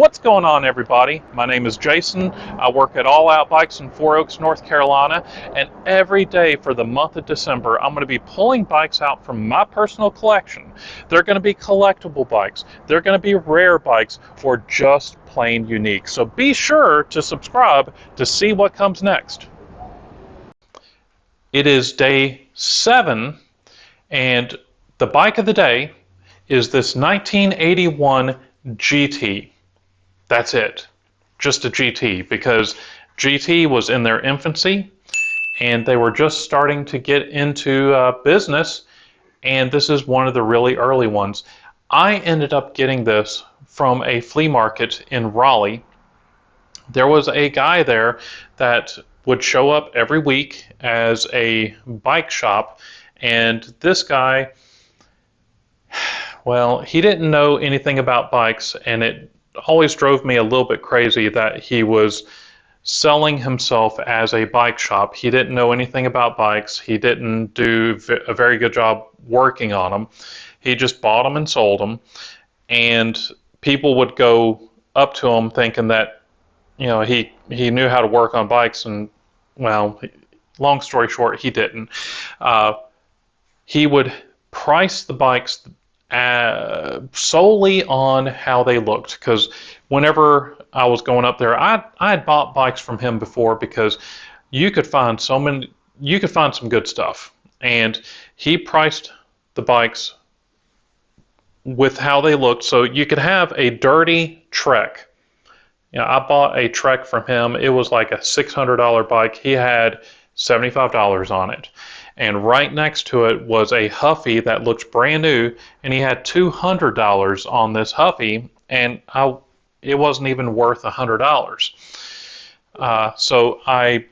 What's going on, everybody? My name is Jason. I work at All Out Bikes in Four Oaks, North Carolina, and every day for the month of December, I'm going to be pulling bikes out from my personal collection. They're going to be collectible bikes, they're going to be rare bikes, or just plain unique. So be sure to subscribe to see what comes next. It is day 7, and the bike of the day is this 1981 GT. That's it, just a GT, because GT was in their infancy and they were just starting to get into business, and this is one of the really early ones. I ended up getting this from a flea market in Raleigh. There was a guy there that would show up every week as a bike shop, and this guy, well, he didn't know anything about bikes, and it always drove me a little bit crazy that he was selling himself as a bike shop. He didn't know anything about bikes. He didn't do a very good job working on them. He just bought them and sold them, and people would go up to him thinking that, you know, he knew how to work on bikes, and, well, long story short, he didn't. He would price the bikes solely on how they looked, because whenever I was going up there, I had bought bikes from him before, because you could find some good stuff, and he priced the bikes with how they looked. So you could have a dirty Trek. You know, I bought a Trek from him. It was like a $600 bike. He had $75 on it. And right next to it was a Huffy that looked brand new, and he had $200 on this Huffy, and it wasn't even worth $100. So I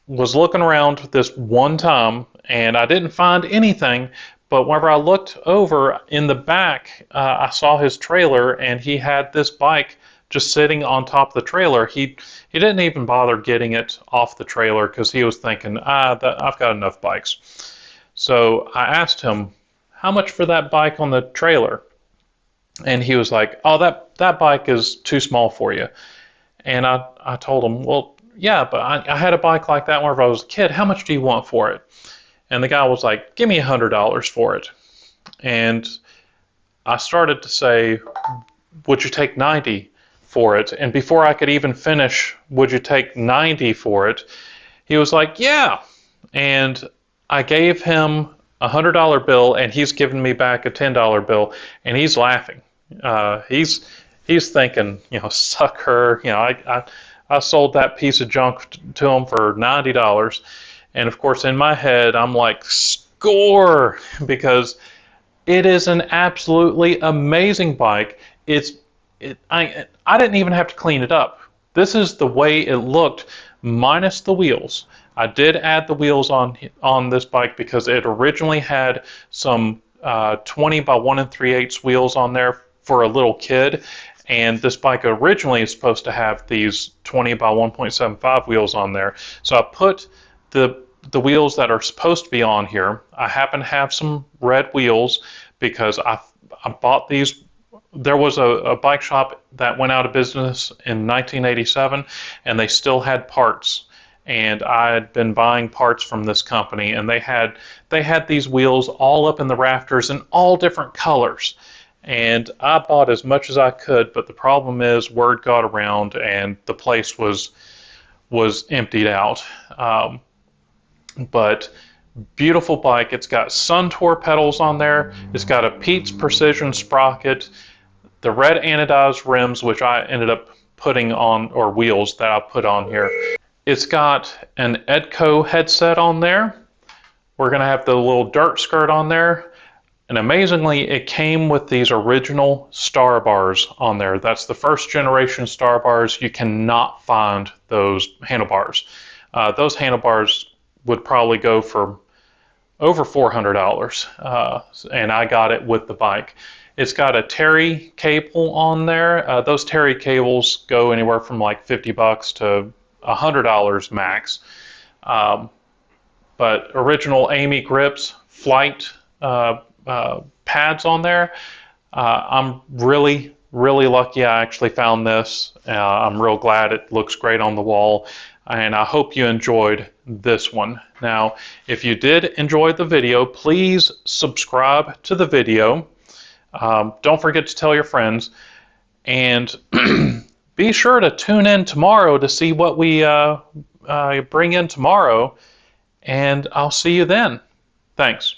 was looking around this one time, and I didn't find anything, but whenever I looked over in the back, I saw his trailer, and he had this bike just sitting on top of the trailer. He didn't even bother getting it off the trailer, because he was thinking, I've got enough bikes. So I asked him, how much for that bike on the trailer? And he was like, oh, that bike is too small for you. And I told him, well, yeah, but I had a bike like that whenever I was a kid. How much do you want for it? And the guy was like, give me $100 for it. And I started to say, would you take 90 for it? And before I could even finish, would you take 90 for it, he was like, yeah. And I gave him a $100 bill, and he's giving me back a $10 bill, and he's laughing. He's thinking, you know, sucker, you know, I sold that piece of junk to him for $90. And of course, in my head, I'm like, score, because it is an absolutely amazing bike. I didn't even have to clean it up. This is the way it looked, minus the wheels. I did add the wheels on this bike, because it originally had some 20 by 1 3/8 wheels on there for a little kid, and this bike originally is supposed to have these 20 by 1.75 wheels on there. So I put the wheels that are supposed to be on here. I happen to have some red wheels, because I bought these. There was a bike shop that went out of business in 1987, and they still had parts. And I had been buying parts from this company, and they had these wheels all up in the rafters in all different colors. And I bought as much as I could, but the problem is word got around, and the place was emptied out. But beautiful bike. It's got Suntour pedals on there. It's got a Pete's Precision sprocket, the red anodized rims, which I ended up putting on, or wheels that I put on here. It's got an Edco headset on there. We're going to have the little dirt skirt on there. And amazingly, it came with these original star bars on there. That's the first generation star bars. You cannot find those handlebars. Those handlebars would probably go for over $400, and I got it with the bike. It's got a Terry cable on there. Those Terry cables go anywhere from like $50 to $100 max. But original Amy grips, flight pads on there. I'm really really lucky I actually found this. I'm real glad it looks great on the wall, and I hope you enjoyed this one. Now, if you did enjoy the video, please subscribe to the video. Don't forget to tell your friends, and be sure to tune in tomorrow to see what we bring in tomorrow, and I'll see you then. Thanks.